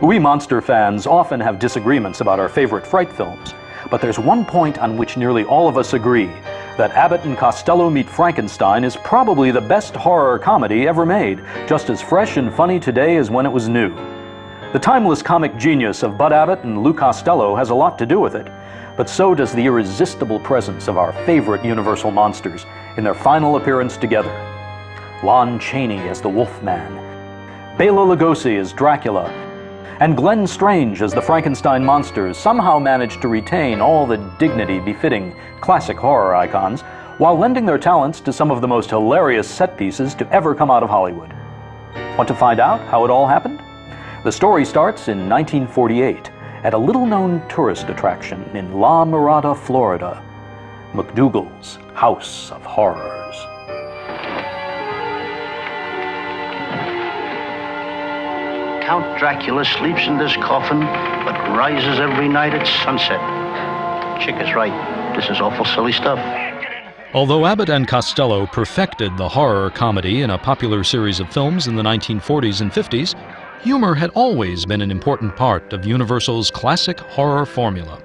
We monster fans often have disagreements about our favorite fright films, but there's one point on which nearly all of us agree, that Abbott and Costello Meet Frankenstein is probably the best horror comedy ever made, just as fresh and funny today as when it was new. The timeless comic genius of Bud Abbott and Lou Costello has a lot to do with it, but so does the irresistible presence of our favorite Universal monsters in their final appearance together. Lon Chaney as the Wolfman, Bela Lugosi as Dracula, and Glenn Strange as the Frankenstein monsters somehow managed to retain all the dignity befitting classic horror icons while lending their talents to some of the most hilarious set pieces to ever come out of Hollywood. Want to find out how it all happened? The story starts in 1948 at a little-known tourist attraction in La Mirada, Florida, McDougal's House of Horrors. Count Dracula sleeps in this coffin, but rises every night at sunset. Chick is right. This is awful silly stuff. Although Abbott and Costello perfected the horror comedy in a popular series of films in the 1940s and 50s, humor had always been an important part of Universal's classic horror formula.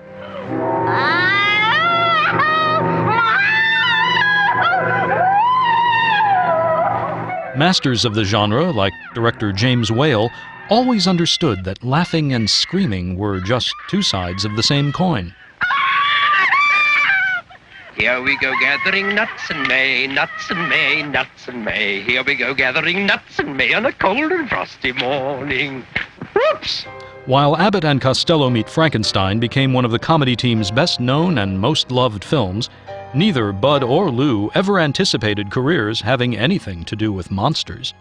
Masters of the genre, like director James Whale, always understood that laughing and screaming were just two sides of the same coin. Here we go gathering nuts in May, nuts in May, nuts in May. Here we go gathering nuts in May on a cold and frosty morning. Whoops! While Abbott and Costello Meet Frankenstein became one of the comedy team's best known and most loved films, neither Bud or Lou ever anticipated careers having anything to do with monsters.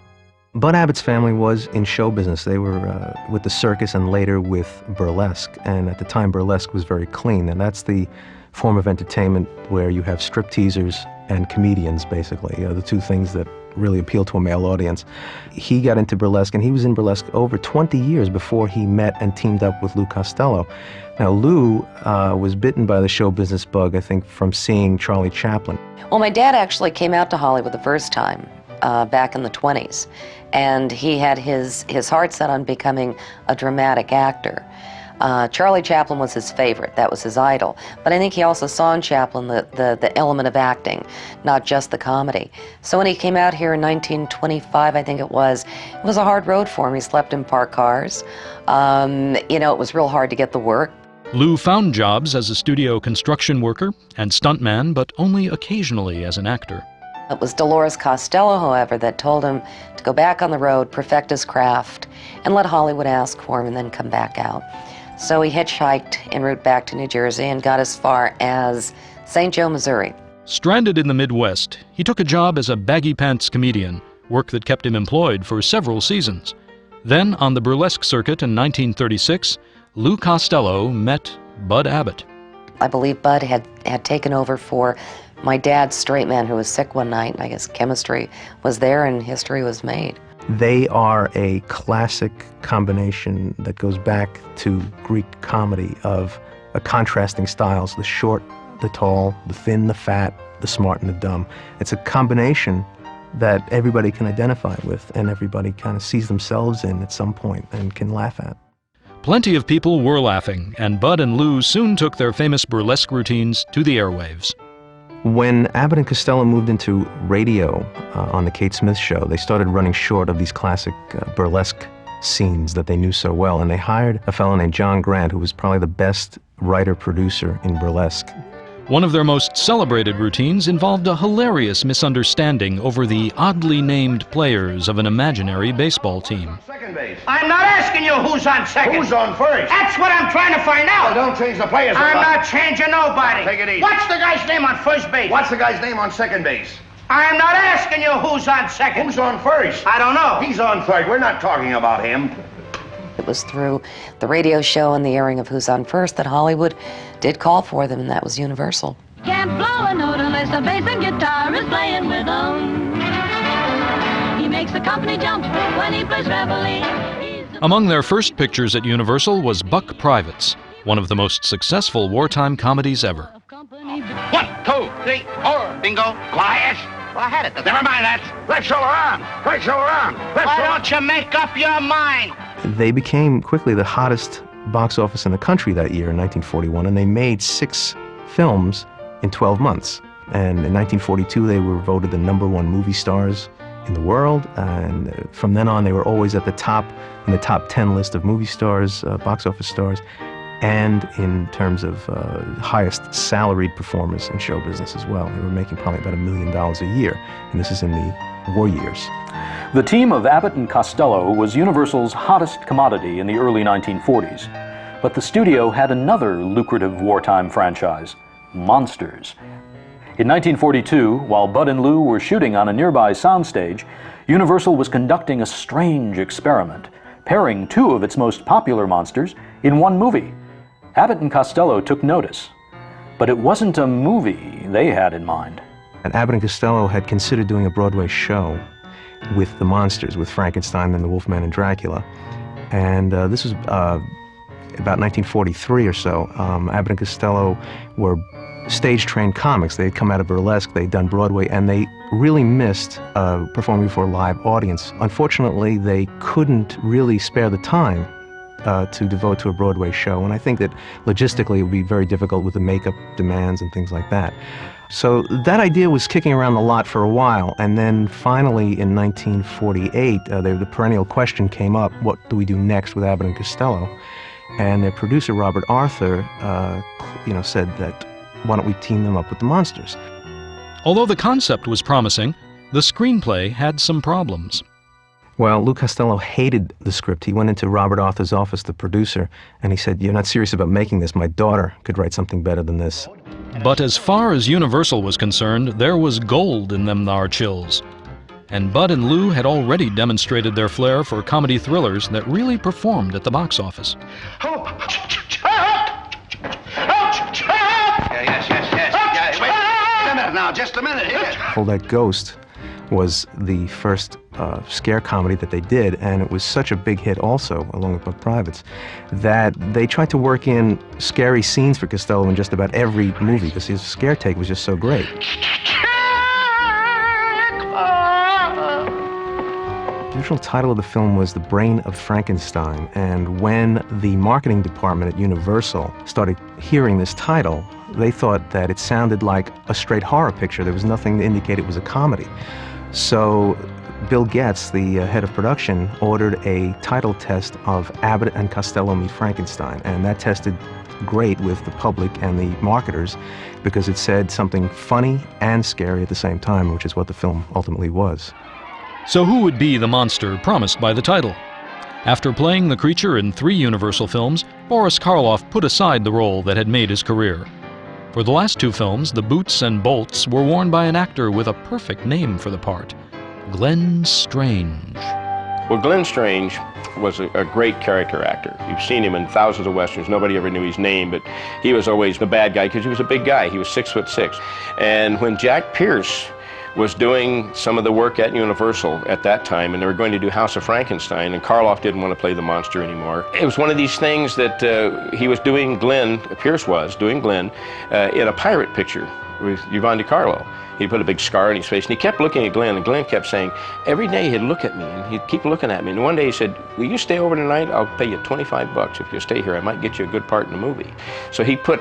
Bud Abbott's family was in show business. They were with the circus and later with burlesque. And at the time, burlesque was very clean. And that's the form of entertainment where you have stripteasers and comedians, basically, the two things that really appeal to a male audience. He got into burlesque, and he was in burlesque over 20 years before he met and teamed up with Lou Costello. Now, Lou was bitten by the show business bug, I think, from seeing Charlie Chaplin. Well, my dad actually came out to Hollywood the first time back in the 20s, and he had his heart set on becoming a dramatic actor. Charlie Chaplin was his favorite, that was his idol, but I think he also saw in Chaplin the element of acting, not just the comedy. So when he came out here in 1925, I think it was a hard road for him. He slept in parked cars. You know, it was real hard to get the work. Lou found jobs as a studio construction worker and stuntman, but only occasionally as an actor. It was Dolores Costello, however, that told him to go back on the road, perfect his craft, and let Hollywood ask for him and then come back out. So he hitchhiked en route back to New Jersey and got as far as St. Joe, Missouri. Stranded in the Midwest, he took a job as a baggy pants comedian, work that kept him employed for several seasons. Then, on the burlesque circuit in 1936, Lou Costello met Bud Abbott. I believe Bud had taken over for my dad's straight man who was sick one night, and I guess chemistry was there and history was made. They are a classic combination that goes back to Greek comedy of contrasting styles, the short, the tall, the thin, the fat, the smart, and the dumb. It's a combination that everybody can identify with and everybody kind of sees themselves in at some point and can laugh at. Plenty of people were laughing, and Bud and Lou soon took their famous burlesque routines to the airwaves. When Abbott and Costello moved into radio on the Kate Smith Show, they started running short of these classic burlesque scenes that they knew so well, and they hired a fellow named John Grant, who was probably the best writer-producer in burlesque. One of their most celebrated routines involved a hilarious misunderstanding over the oddly named players of an imaginary baseball team. Second base. I'm not asking you who's on second. Who's on first? That's what I'm trying to find out. Well, don't change the players. I'm not changing nobody. Take it easy. What's the guy's name on first base? What's the guy's name on second base? I'm not asking you who's on second. Who's on first? I don't know. He's on third. We're not talking about him. It was through the radio show and the airing of Who's on First that Hollywood did call for them, and that was Universal. Can't blow a note unless the bass and guitar is playing with him. He makes the company jump when he plays reveille. Among their first pictures at Universal was Buck Privates, one of the most successful wartime comedies ever. 1, 2, 3, 4. Bingo. Quiet. Well, I had it. Never mind that. Let's show around. Let's show around. Why don't you make up your mind? They became quickly the hottest box office in the country that year in 1941, and they made 6 films in 12 months. And in 1942, they were voted the #1 movie stars in the world, and from then on, they were always at the top, in the top 10 list of movie stars, box office stars, and in terms of highest salaried performers in show business as well. They were making probably about $1 million a year, and this is in the war years. The team of Abbott and Costello was Universal's hottest commodity in the early 1940s. But the studio had another lucrative wartime franchise, Monsters. In 1942, while Bud and Lou were shooting on a nearby soundstage, Universal was conducting a strange experiment, pairing 2 of its most popular monsters in one movie. Abbott and Costello took notice, but it wasn't a movie they had in mind. And Abbott and Costello had considered doing a Broadway show with the monsters, with Frankenstein and the Wolfman and Dracula. And this was about 1943 or so. Abbott and Costello were stage-trained comics. They had come out of burlesque, they'd done Broadway, and they really missed performing before a live audience. Unfortunately, they couldn't really spare the time to devote to a Broadway show, and I think that logistically it would be very difficult with the makeup demands and things like that. So that idea was kicking around the lot for a while, and then finally in 1948, the perennial question came up, what do we do next with Abbott and Costello? And their producer, Robert Arthur, said that, why don't we team them up with the monsters? Although the concept was promising, the screenplay had some problems. Well, Lou Costello hated the script. He went into Robert Arthur's office, the producer, and he said, "You're not serious about making this. My daughter could write something better than this." But as far as Universal was concerned, there was gold in them thar chills. And Bud and Lou had already demonstrated their flair for comedy thrillers that really performed at the box office. Yes. Yeah, wait a minute now, just a minute here. Hold That Ghost was the first scare comedy that they did, and it was such a big hit also, along with Buck Privates, that they tried to work in scary scenes for Costello in just about every movie, because his scare take was just so great. The original title of the film was The Brain of Frankenstein, and when the marketing department at Universal started hearing this title, they thought that it sounded like a straight horror picture. There was nothing to indicate it was a comedy. So Bill Getz, the head of production, ordered a title test of Abbott and Costello Meet Frankenstein, and that tested great with the public and the marketers because it said something funny and scary at the same time, which is what the film ultimately was. So who would be the monster promised by the title? After playing the creature in 3 Universal films, Boris Karloff put aside the role that had made his career. For the last 2 films, the boots and bolts were worn by an actor with a perfect name for the part, Glenn Strange. Well, Glenn Strange was a great character actor. You've seen him in thousands of westerns. Nobody ever knew his name, but he was always the bad guy because he was a big guy. He was 6'6". And when Jack Pierce was doing some of the work at Universal at that time, and they were going to do House of Frankenstein, and Karloff didn't want to play the monster anymore. It was one of these things that he was doing Glenn, Pierce was doing Glenn, in a pirate picture with Yvonne DiCarlo. He put a big scar on his face, and he kept looking at Glenn, and Glenn kept saying, every day he'd look at me, and he'd keep looking at me. And one day he said, will you stay over tonight? I'll pay you $25 if you stay here. I might get you a good part in the movie. So he put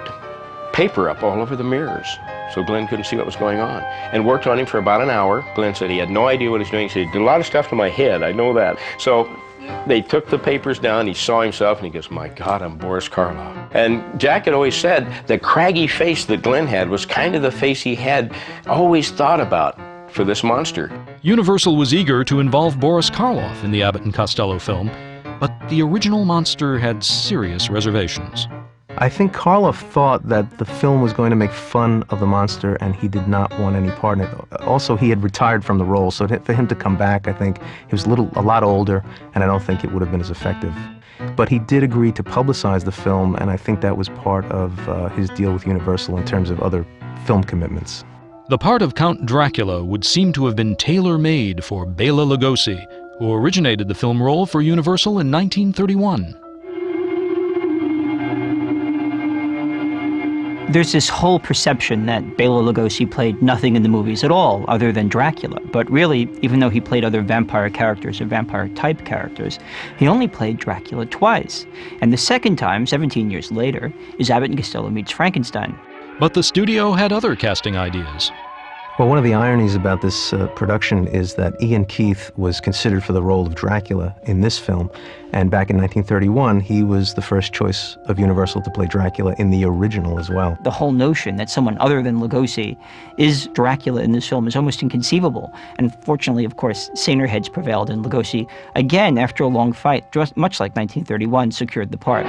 paper up all over the mirrors so Glenn couldn't see what was going on, and worked on him for about an hour. Glenn said he had no idea what he was doing. He said, he did a lot of stuff to my head, I know that. So they took the papers down, he saw himself, and he goes, my God, I'm Boris Karloff. And Jack had always said the craggy face that Glenn had was kind of the face he had always thought about for this monster. Universal was eager to involve Boris Karloff in the Abbott and Costello film, but the original monster had serious reservations. I think Karloff thought that the film was going to make fun of the monster, and he did not want any part in it. Also, he had retired from the role, so for him to come back, I think he was a lot older, and I don't think it would have been as effective. But he did agree to publicize the film, and I think that was part of his deal with Universal in terms of other film commitments. The part of Count Dracula would seem to have been tailor-made for Bela Lugosi, who originated the film role for Universal in 1931. There's this whole perception that Bela Lugosi played nothing in the movies at all other than Dracula. But really, even though he played other vampire characters or vampire-type characters, he only played Dracula twice. And the second time, 17 years later, is Abbott and Costello meets Frankenstein. But the studio had other casting ideas. Well, one of the ironies about this production is that Ian Keith was considered for the role of Dracula in this film, and back in 1931, he was the first choice of Universal to play Dracula in the original as well. The whole notion that someone other than Lugosi is Dracula in this film is almost inconceivable. And fortunately, of course, saner heads prevailed, and Lugosi, again, after a long fight, just much like 1931, secured the part.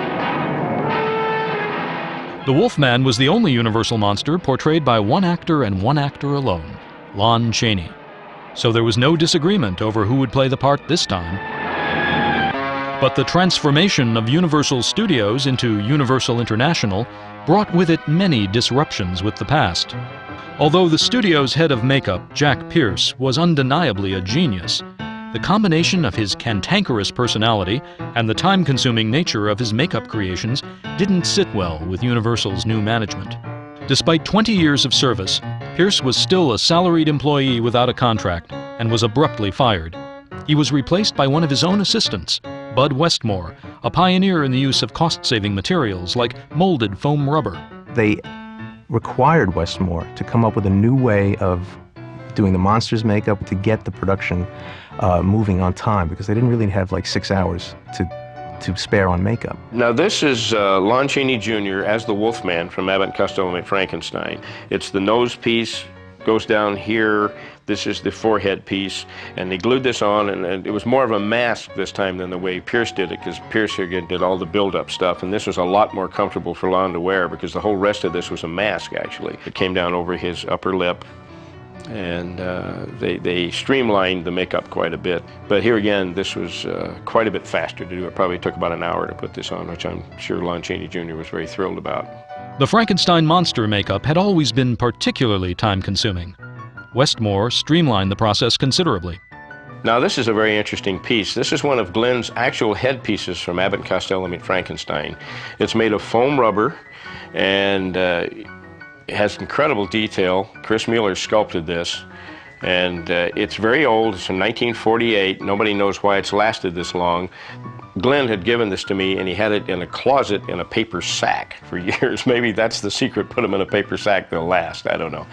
The Wolfman was the only Universal monster portrayed by one actor and one actor alone, Lon Chaney. So there was no disagreement over who would play the part this time. But the transformation of Universal Studios into Universal International brought with it many disruptions with the past. Although the studio's head of makeup, Jack Pierce, was undeniably a genius, the combination of his cantankerous personality and the time-consuming nature of his makeup creations didn't sit well with Universal's new management. Despite 20 years of service, Pierce was still a salaried employee without a contract and was abruptly fired. He was replaced by one of his own assistants, Bud Westmore, a pioneer in the use of cost-saving materials like molded foam rubber. They required Westmore to come up with a new way of doing the monsters' makeup to get the production moving on time, because they didn't really have like 6 hours to spare on makeup. Now this is Lon Chaney Jr. as the Wolfman from Abbott and Costello meets Frankenstein. It's the nose piece, goes down here. This is the forehead piece, and they glued this on, and it was more of a mask this time than the way Pierce did it, because Pierce again did all the build-up stuff, and this was a lot more comfortable for Lon to wear, because the whole rest of this was a mask, actually. It came down over his upper lip, and they streamlined the makeup quite a bit. But here again, this was quite a bit faster to do. It probably took about an hour to put this on, which I'm sure Lon Chaney Jr. was very thrilled about. The Frankenstein monster makeup had always been particularly time-consuming. Westmore streamlined the process considerably. Now this is a very interesting piece. This is one of Glenn's actual headpieces from Abbott and Costello meet Frankenstein. It's made of foam rubber, and it has incredible detail. Chris Mueller sculpted this, and it's very old. It's from 1948. Nobody knows why it's lasted this long. Glenn had given this to me, and he had it in a closet in a paper sack for years. Maybe that's the secret, put them in a paper sack, they'll last, I don't know.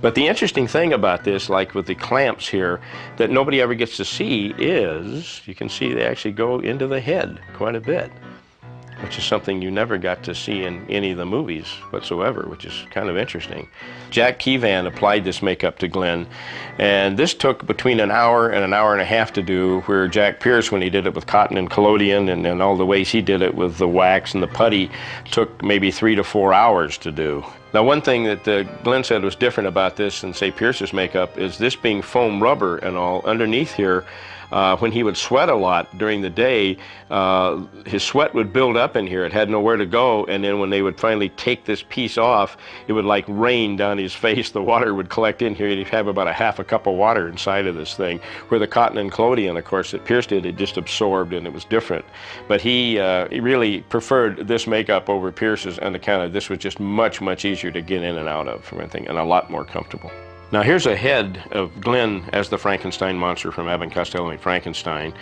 But the interesting thing about this, like with the clamps here, that nobody ever gets to see is, you can see they actually go into the head quite a bit, which is something you never got to see in any of the movies whatsoever, which is kind of interesting. Jack Keevan applied this makeup to Glenn, and this took between an hour and a half to do, where Jack Pierce, when he did it with cotton and collodion and all the ways he did it with the wax and the putty, took maybe 3 to 4 hours to do. Now one thing that Glenn said was different about this than, say, Pierce's makeup is this being foam rubber and all, underneath here, when he would sweat a lot during the day, his sweat would build up in here. It had nowhere to go, and then when they would finally take this piece off, it would like rain down his face. The water would collect in here. He'd have about a half a cup of water inside of this thing, where the cotton and collodion, of course, that Pierce did, it just absorbed, and it was different. But he really preferred this makeup over Pierce's on account of this was just much, much easier to get in and out of from anything, and a lot more comfortable. Now here's a head of Glenn as the Frankenstein monster from Abbott and Costello meet Frankenstein.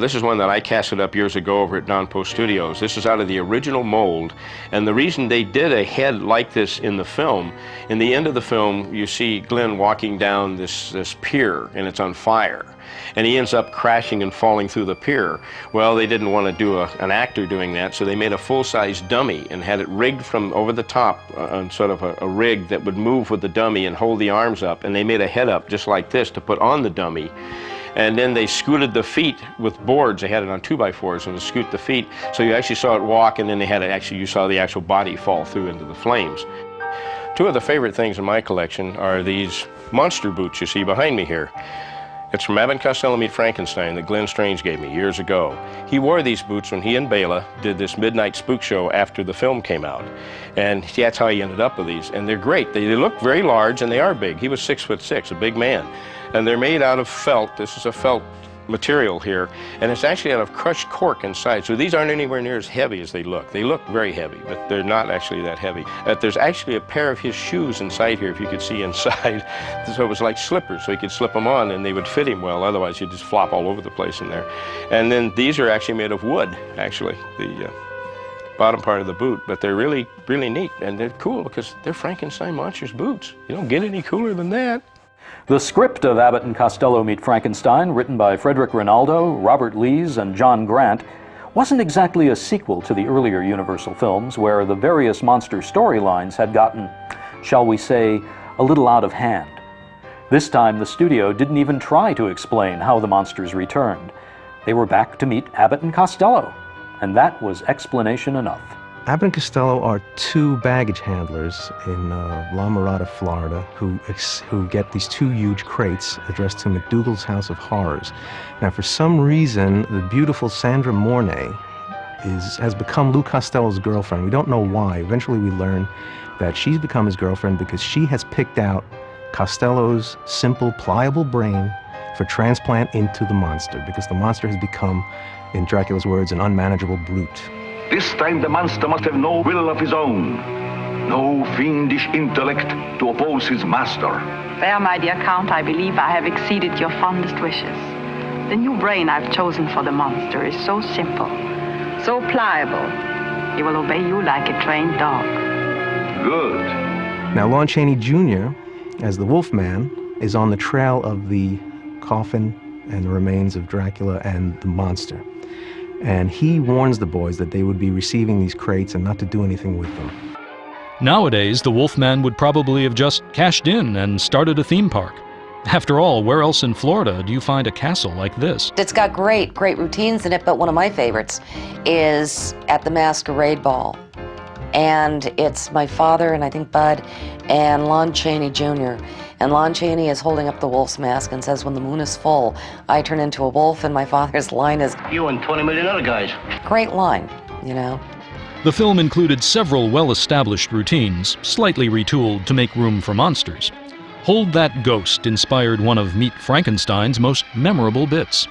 This is one that I casted up years ago over at Don Post Studios. This is out of the original mold, and the reason they did a head like this in the film, in the end of the film you see Glenn walking down this pier, and it's on fire, and he ends up crashing and falling through the pier. Well, they didn't want to do an actor doing that, so they made a full-size dummy and had it rigged from over the top on sort of a rig that would move with the dummy and hold the arms up, and they made a head up just like this to put on the dummy. And then they scooted the feet with boards. They had it on 2x4s and to scoot the feet, so you actually saw it walk, and then they had it actually, you saw the actual body fall through into the flames. Two of the favorite things in my collection are these monster boots you see behind me here. It's from Abbott and Costello Meet Frankenstein that Glenn Strange gave me years ago. He wore these boots when he and Bela did this midnight spook show after the film came out. And that's how he ended up with these. And they're great. They look very large and they are big. He was 6'6", a big man. And they're made out of felt. This is a felt material here, and it's actually out of crushed cork inside. So these aren't anywhere near as heavy as they look. They look very heavy, but they're not actually that heavy. There's actually a pair of his shoes inside here, if you could see inside. So it was like slippers, so he could slip them on and they would fit him well. Otherwise, he'd just flop all over the place in there. And then these are actually made of wood, actually, the bottom part of the boot. But they're really, really neat, and they're cool because they're Frankenstein monsters boots. You don't get any cooler than that. The script of Abbott and Costello Meet Frankenstein, written by Frederick Rinaldo, Robert Lees, and John Grant, wasn't exactly a sequel to the earlier Universal films, where the various monster storylines had gotten, shall we say, a little out of hand. This time, the studio didn't even try to explain how the monsters returned. They were back to meet Abbott and Costello, and that was explanation enough. Abbott and Costello are two baggage handlers in La Mirada, Florida, who get these two huge crates addressed to McDougal's House of Horrors. Now, for some reason, the beautiful Sandra Mornay has become Lou Costello's girlfriend. We don't know why. Eventually, we learn that she's become his girlfriend because she has picked out Costello's simple, pliable brain for transplant into the monster, because the monster has become, in Dracula's words, an unmanageable brute. This time the monster must have no will of his own, no fiendish intellect to oppose his master. There, my dear Count, I believe I have exceeded your fondest wishes. The new brain I've chosen for the monster is so simple, so pliable, he will obey you like a trained dog. Good. Now, Lon Chaney Jr., as the Wolfman, is on the trail of the coffin and the remains of Dracula and the monster. And he warns the boys that they would be receiving these crates and not to do anything with them. Nowadays, the Wolfman would probably have just cashed in and started a theme park. After all, where else in Florida do you find a castle like this? It's got great routines in it, but one of my favorites is at the Masquerade Ball. And it's my father and I think Bud and Lon Chaney Jr. And Lon Chaney is holding up the wolf's mask and says, "When the moon is full, I turn into a wolf," and my father's line is, "You and 20 million other guys." Great line, you know. The film included several well-established routines, slightly retooled to make room for monsters. Hold That Ghost inspired one of Meet Frankenstein's most memorable bits.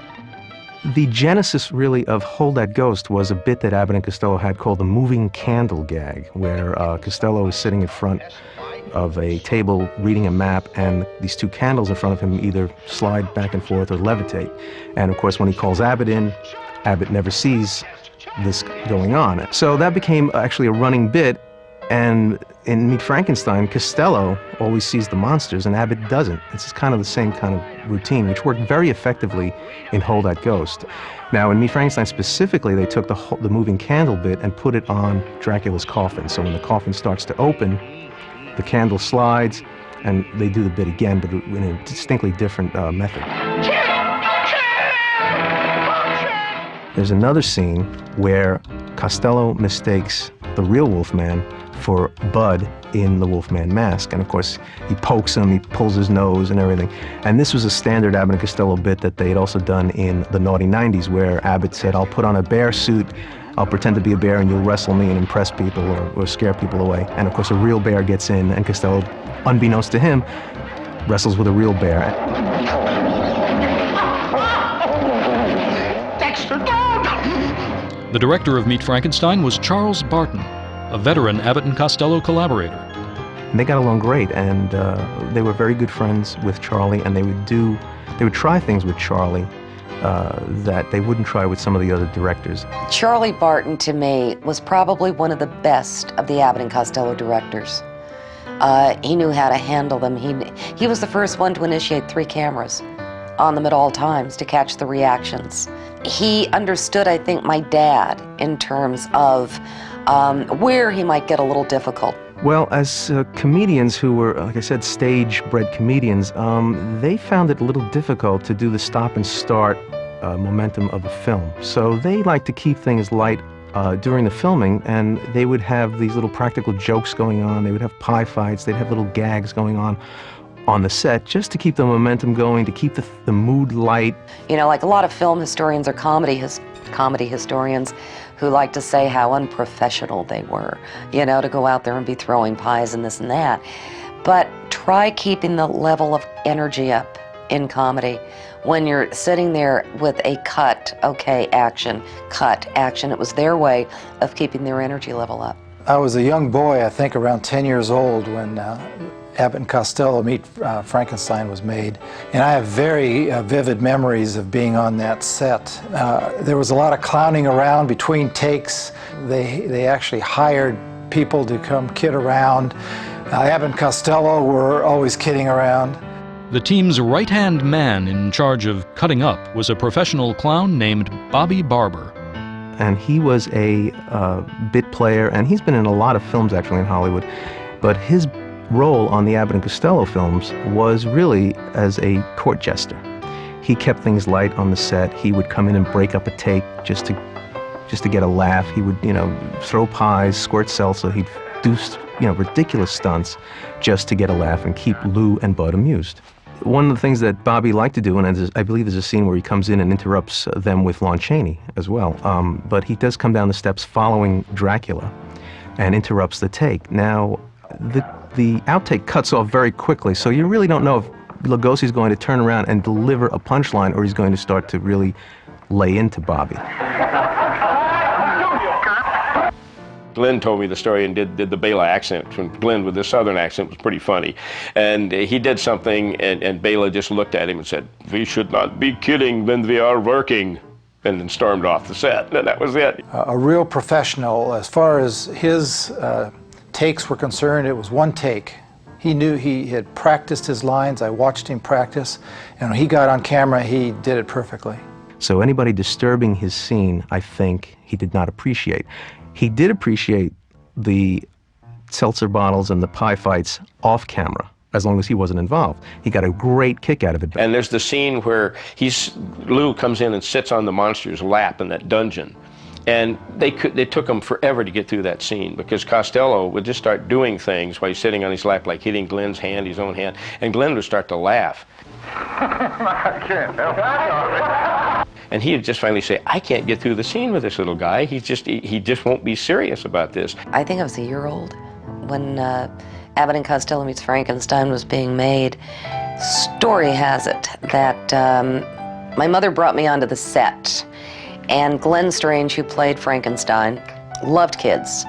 The genesis, really, of Hold That Ghost was a bit that Abbott and Costello had called the moving candle gag, where Costello is sitting in front of a table reading a map, and these two candles in front of him either slide back and forth or levitate. And of course, when he calls Abbott in, Abbott never sees this going on. So that became actually a running bit, and in Meet Frankenstein, Costello always sees the monsters and Abbott doesn't. It's kind of the same kind of routine, which worked very effectively in Hold That Ghost. Now, in Meet Frankenstein specifically, they took the moving candle bit and put it on Dracula's coffin. So when the coffin starts to open, the candle slides, and they do the bit again, but in a distinctly different method. There's another scene where Costello mistakes the real Wolfman for Bud in the Wolfman mask. And of course, he pokes him, he pulls his nose and everything. And this was a standard Abbott and Costello bit that they had also done in the naughty 90s, where Abbott said, "I'll put on a bear suit, I'll pretend to be a bear and you'll wrestle me and impress people or scare people away." And of course, a real bear gets in, and Costello, unbeknownst to him, wrestles with a real bear. The director of Meet Frankenstein was Charles Barton, a veteran Abbott and Costello collaborator. And they got along great, and they were very good friends with Charlie, and they would try things with Charlie that they wouldn't try with some of the other directors. Charlie Barton, to me, was probably one of the best of the Abbott and Costello directors. He knew how to handle them. He was the first one to initiate 3 cameras on them at all times to catch the reactions. He understood, I think, my dad in terms of where he might get a little difficult. Well, as comedians who were, like I said, stage-bred comedians, they found it a little difficult to do the stop-and-start momentum of a film. So they like to keep things light during the filming, and they would have these little practical jokes going on, they would have pie fights, they'd have little gags going on, on the set just to keep the momentum going, to keep the mood light. You know, like a lot of film historians or comedy historians who like to say how unprofessional they were, you know, to go out there and be throwing pies and this and that. But try keeping the level of energy up in comedy. When you're sitting there with a cut, okay, action, cut, action, it was their way of keeping their energy level up. I was a young boy, I think around 10 years old, when Abbott and Costello Meet Frankenstein was made. And I have very vivid memories of being on that set. There was a lot of clowning around between takes. They actually hired people to come kid around. Abbott and Costello were always kidding around. The team's right-hand man in charge of cutting up was a professional clown named Bobby Barber. And he was a bit player, and he's been in a lot of films actually in Hollywood, but his role on the Abbott and Costello films was really as a court jester. He kept things light on the set. He would come in and break up a take just to get a laugh. He would, you know, throw pies, squirt salsa. He'd do, you know, ridiculous stunts just to get a laugh and keep Lou and Bud amused. One of the things that Bobby liked to do, and I believe there's a scene where he comes in and interrupts them with Lon Chaney as well, but he does come down the steps following Dracula and interrupts the take. Now, the outtake cuts off very quickly, so you really don't know if Lugosi's going to turn around and deliver a punchline or he's going to start to really lay into Bobby. Glenn told me the story and did the Bela accent. When Glenn with this southern accent was pretty funny. And he did something and Bela just looked at him and said, "We should not be kidding when we are working," and then stormed off the set. And that was it. A real professional. As far as his takes were concerned, it was one take. He knew he had practiced his lines. I watched him practice, and when he got on camera, he did it perfectly. So anybody disturbing his scene, I think he did not appreciate. He did appreciate the seltzer bottles and the pie fights off camera, as long as he wasn't involved. He got a great kick out of it. And there's the scene where Lou comes in and sits on the monster's lap in that dungeon. And they took him forever to get through that scene because Costello would just start doing things while he's sitting on his lap, like hitting Glenn's hand, his own hand, and Glenn would start to laugh. I can't help it. And he would just finally say, "I can't get through the scene with this little guy. He just won't be serious about this." I think I was a year old when Abbott and Costello Meets Frankenstein was being made. Story has it that my mother brought me onto the set, and Glenn Strange, who played Frankenstein, loved kids.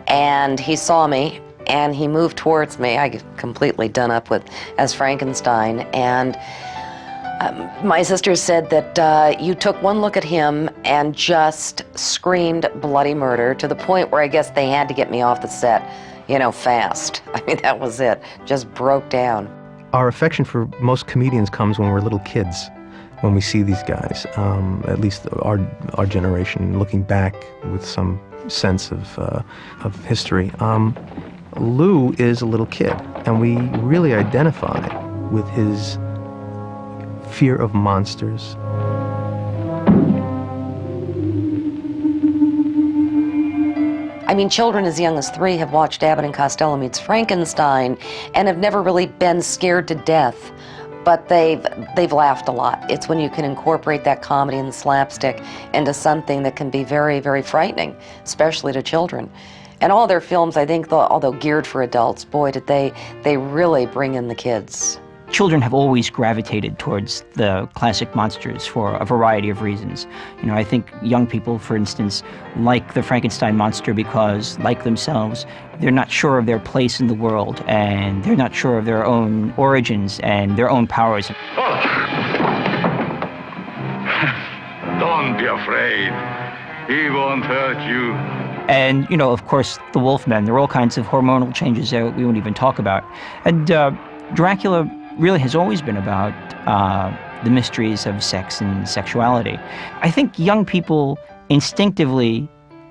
And he saw me, and he moved towards me. I get completely done up with as Frankenstein. And my sister said that you took one look at him and just screamed bloody murder to the point where I guess they had to get me off the set, you know, fast. I mean, that was it. Just broke down. Our affection for most comedians comes when we're little kids, when we see these guys, at least our generation, looking back with some sense of history. Lou is a little kid, and we really identify with his fear of monsters. I mean, children as young as 3 have watched Abbott and Costello Meets Frankenstein and have never really been scared to death, but they've laughed a lot. It's when you can incorporate that comedy and slapstick into something that can be very, very frightening, especially to children. And all their films, I think, although geared for adults, boy, did they really bring in the kids. Children have always gravitated towards the classic monsters for a variety of reasons. You know, I think young people, for instance, like the Frankenstein monster because, like themselves, they're not sure of their place in the world, and they're not sure of their own origins and their own powers. Oh. Don't be afraid. He won't hurt you. And, you know, of course, the Wolfmen, there are all kinds of hormonal changes that we won't even talk about. And Dracula really has always been about the mysteries of sex and sexuality. I think young people instinctively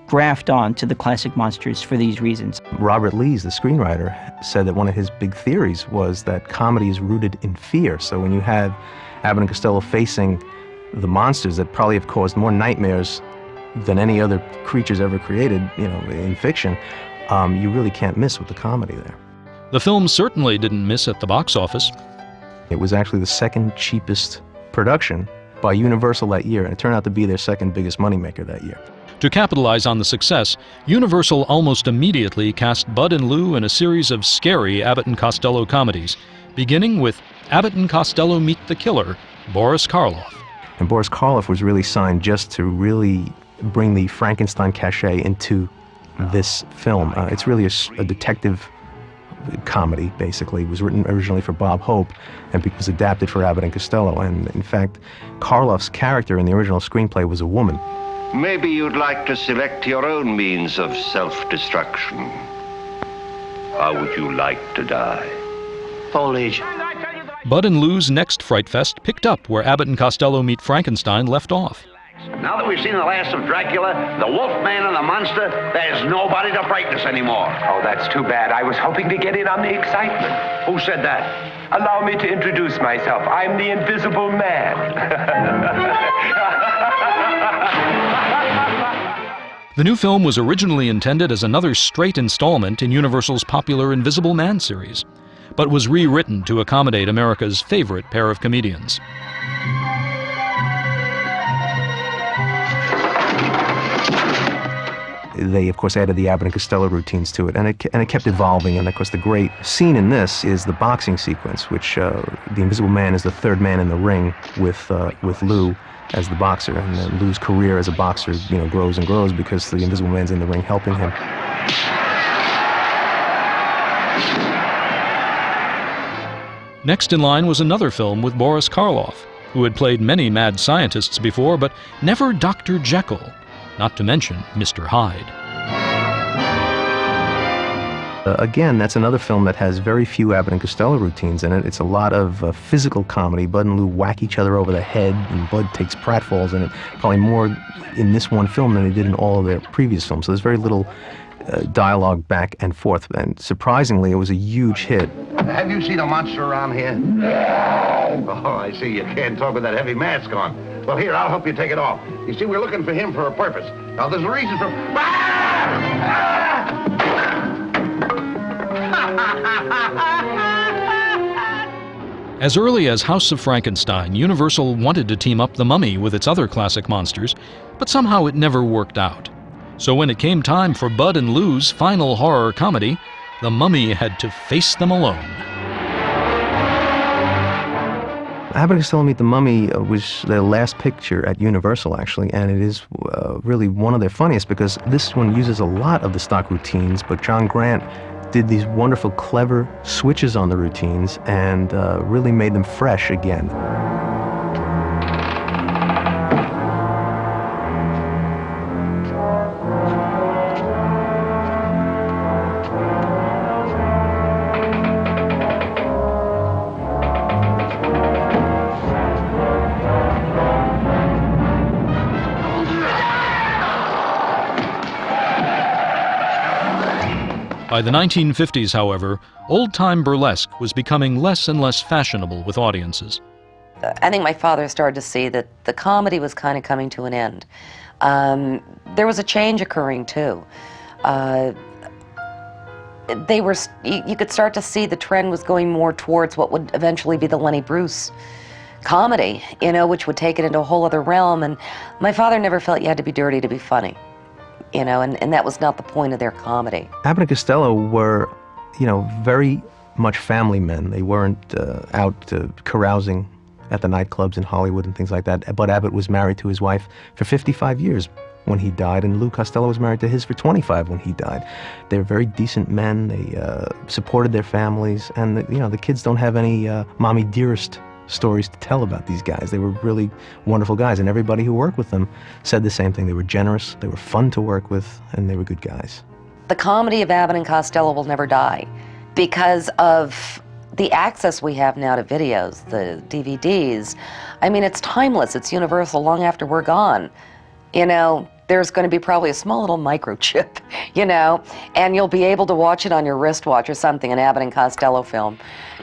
graft on to the classic monsters for these reasons. Robert Lees, the screenwriter, said that one of his big theories was that comedy is rooted in fear. So when you have Abbott and Costello facing the monsters that probably have caused more nightmares than any other creatures ever created, you know, in fiction, you really can't miss with the comedy there. The film certainly didn't miss at the box office. It was actually the second cheapest production by Universal that year, and it turned out to be their second biggest moneymaker that year. To capitalize on the success, Universal almost immediately cast Bud and Lou in a series of scary Abbott and Costello comedies, beginning with Abbott and Costello Meet the Killer, Boris Karloff. And Boris Karloff was really signed just to really bring the Frankenstein cachet into this film. It's really a detective comedy, basically. It was written originally for Bob Hope and was adapted for Abbott and Costello. And in fact, Karloff's character in the original screenplay was a woman. Maybe you'd like to select your own means of self-destruction. How would you like to die? Foliage. Bud and Lou's next Fright Fest picked up where Abbott and Costello Meet Frankenstein left off. Now that we've seen the last of Dracula, the Wolfman and the monster, there's nobody to frighten us anymore. Oh, that's too bad. I was hoping to get in on the excitement. Who said that? Allow me to introduce myself. I'm the Invisible Man. The new film was originally intended as another straight installment in Universal's popular Invisible Man series, but was rewritten to accommodate America's favorite pair of comedians. They, of course, added the Abbott and Costello routines to it, and it kept evolving. And, of course, the great scene in this is the boxing sequence, which the Invisible Man is the third man in the ring with Lou as the boxer. And then Lou's career as a boxer, grows and grows because the Invisible Man's in the ring helping him. Next in line was another film with Boris Karloff, who had played many mad scientists before, but never Dr. Jekyll, not to mention Mr. Hyde. Again, that's another film that has very few Abbott and Costello routines in it. It's a lot of physical comedy. Bud and Lou whack each other over the head, and Bud takes pratfalls in it, probably more in this one film than they did in all of their previous films. So there's very little dialogue back and forth, and surprisingly, it was a huge hit. Have you seen a monster around here? Oh, I see. You can't talk with that heavy mask on. Well, here, I'll help you take it off. You see, we're looking for him for a purpose. Now, there's a reason for... As early as House of Frankenstein, Universal wanted to team up The Mummy with its other classic monsters, but somehow it never worked out. So when it came time for Bud and Lou's final horror comedy, The Mummy had to face them alone. Abbott and Costello Meet the Mummy was their last picture at Universal, actually, and it is really one of their funniest because this one uses a lot of the stock routines, but John Grant did these wonderful, clever switches on the routines and really made them fresh again. By the 1950s, however, old-time burlesque was becoming less and less fashionable with audiences. I think my father started to see that the comedy was kind of coming to an end. There was a change occurring, too. You could start to see the trend was going more towards what would eventually be the Lenny Bruce comedy, which would take it into a whole other realm. And my father never felt you had to be dirty to be funny. And that was not the point of their comedy. Abbott and Costello were, very much family men. They weren't out carousing at the nightclubs in Hollywood and things like that. Bud Abbott was married to his wife for 55 years when he died, and Lou Costello was married to his for 25 when he died. They were very decent men. They supported their families, and the kids don't have any mommy dearest stories to tell about these guys. They were really wonderful guys, and everybody who worked with them said the same thing. They were generous, they were fun to work with, and they were good guys. The comedy of Abbott and Costello will never die because of the access we have now to videos, the DVDs. I mean, it's timeless. It's universal long after we're gone. There's going to be probably a small little microchip, and you'll be able to watch it on your wristwatch or something, an Abbott and Costello film.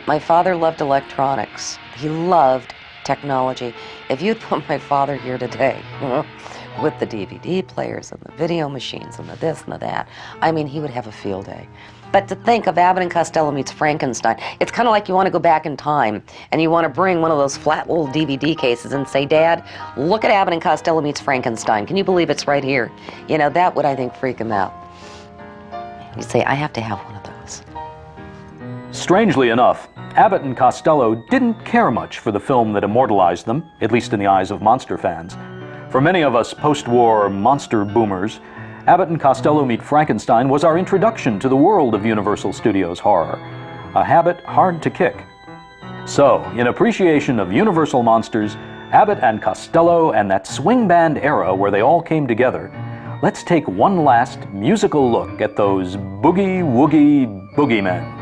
My father loved electronics. He loved technology. If you'd put my father here today, with the DVD players and the video machines and the this and the that. I mean, he would have a field day. But to think of Abbott and Costello meets Frankenstein, it's kind of like you want to go back in time and you want to bring one of those flat little DVD cases and say, Dad, look at Abbott and Costello meets Frankenstein. Can you believe it's right here? You know, that would, I think, freak him out. You'd say, I have to have one of those. Strangely enough, Abbott and Costello didn't care much for the film that immortalized them, at least in the eyes of monster fans. For many of us post-war monster boomers, Abbott and Costello Meet Frankenstein was our introduction to the world of Universal Studios horror, a habit hard to kick. So, in appreciation of Universal monsters, Abbott and Costello, and that swing band era where they all came together, let's take one last musical look at those boogie-woogie boogeymen.